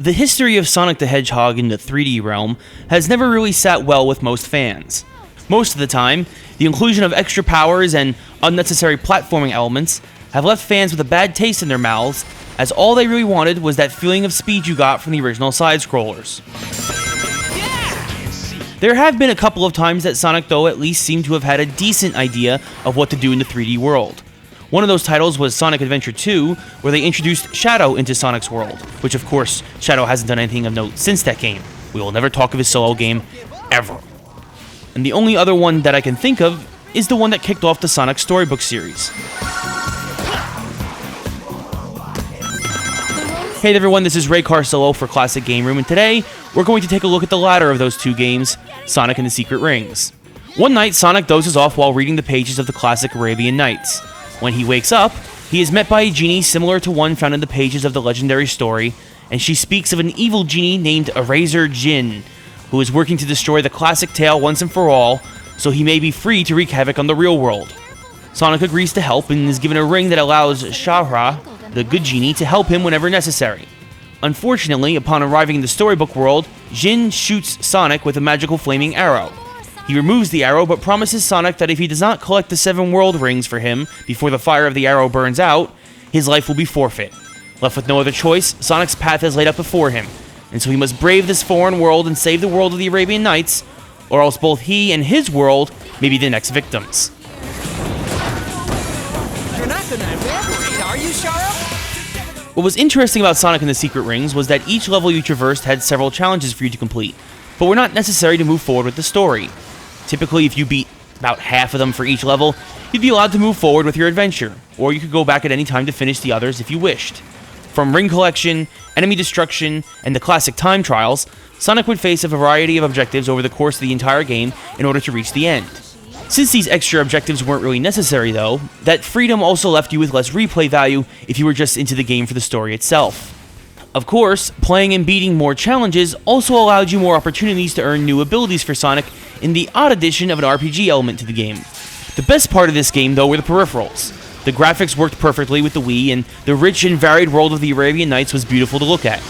The history of Sonic the Hedgehog in the 3D realm has never really sat well with most fans. Most of the time, the inclusion of extra powers and unnecessary platforming elements have left fans with a bad taste in their mouths, as all they really wanted was that feeling of speed you got from the original side-scrollers. There have been a couple of times that Sonic, though, at least seemed to have had a decent idea of what to do in the 3D world. One of those titles was Sonic Adventure 2, where they introduced Shadow into Sonic's world, which of course, Shadow hasn't done anything of note since that game. We will never talk of his solo game, ever. And the only other one that I can think of is the one that kicked off the Sonic Storybook series. Hey everyone, this is Ray Carcillo for Classic Game Room, and today we're going to take a look at the latter of those two games, Sonic and the Secret Rings. One night, Sonic dozes off while reading the pages of the classic Arabian Nights. When he wakes up, he is met by a genie similar to one found in the pages of the legendary story, and she speaks of an evil genie named Eraser Jin, who is working to destroy the classic tale once and for all, so he may be free to wreak havoc on the real world. Sonic agrees to help and is given a ring that allows Shahra, the good genie, to help him whenever necessary. Unfortunately, upon arriving in the storybook world, Jin shoots Sonic with a magical flaming arrow. He removes the arrow, but promises Sonic that if he does not collect the 7 world rings for him before the fire of the arrow burns out, his life will be forfeit. Left with no other choice, Sonic's path is laid up before him, and so he must brave this foreign world and save the world of the Arabian Nights, or else both he and his world may be the next victims. You're not gonna evaporate, are you, Shara? What was interesting about Sonic and the Secret Rings was that each level you traversed had several challenges for you to complete, but were not necessary to move forward with the story. Typically, if you beat about half of them for each level, you'd be allowed to move forward with your adventure, or you could go back at any time to finish the others if you wished. From ring collection, enemy destruction, and the classic time trials, Sonic would face a variety of objectives over the course of the entire game in order to reach the end. Since these extra objectives weren't really necessary though, that freedom also left you with less replay value if you were just into the game for the story itself. Of course, playing and beating more challenges also allowed you more opportunities to earn new abilities for Sonic in the odd addition of an RPG element to the game. The best part of this game though were the peripherals. The graphics worked perfectly with the Wii, and the rich and varied world of the Arabian Nights was beautiful to look at.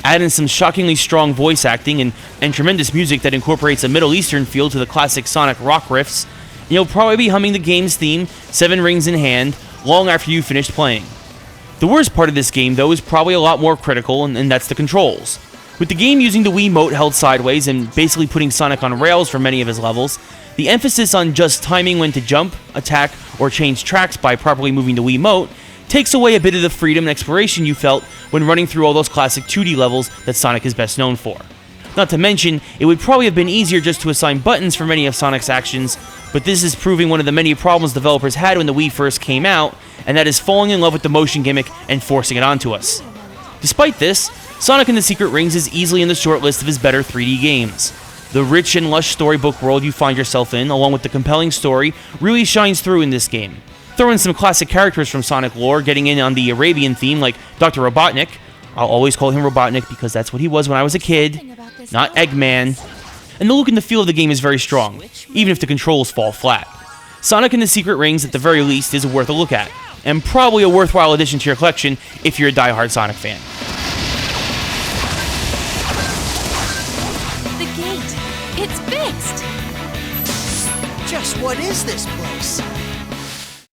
Add in some shockingly strong voice acting and tremendous music that incorporates a Middle Eastern feel to the classic Sonic rock riffs, and you'll probably be humming the game's theme, 7 rings in hand, long after you've finished playing. The worst part of this game, though, is probably a lot more critical, and that's the controls. With the game using the Wii mote held sideways and basically putting Sonic on rails for many of his levels, the emphasis on just timing when to jump, attack, or change tracks by properly moving the Wii mote takes away a bit of the freedom and exploration you felt when running through all those classic 2D levels that Sonic is best known for. Not to mention, it would probably have been easier just to assign buttons for many of Sonic's actions, but this is proving one of the many problems developers had when the Wii first came out, and that is falling in love with the motion gimmick and forcing it onto us. Despite this, Sonic and the Secret Rings is easily in the short list of his better 3D games. The rich and lush storybook world you find yourself in, along with the compelling story, really shines through in this game. Throw in some classic characters from Sonic lore, getting in on the Arabian theme like Dr. Robotnik. I'll always call him Robotnik because that's what he was when I was a kid, not Eggman. And the look and the feel of the game is very strong, even if the controls fall flat. Sonic and the Secret Rings, at the very least, is worth a look at, and probably a worthwhile addition to your collection if you're a die-hard Sonic fan. The gate. It's fixed. Just what is this place?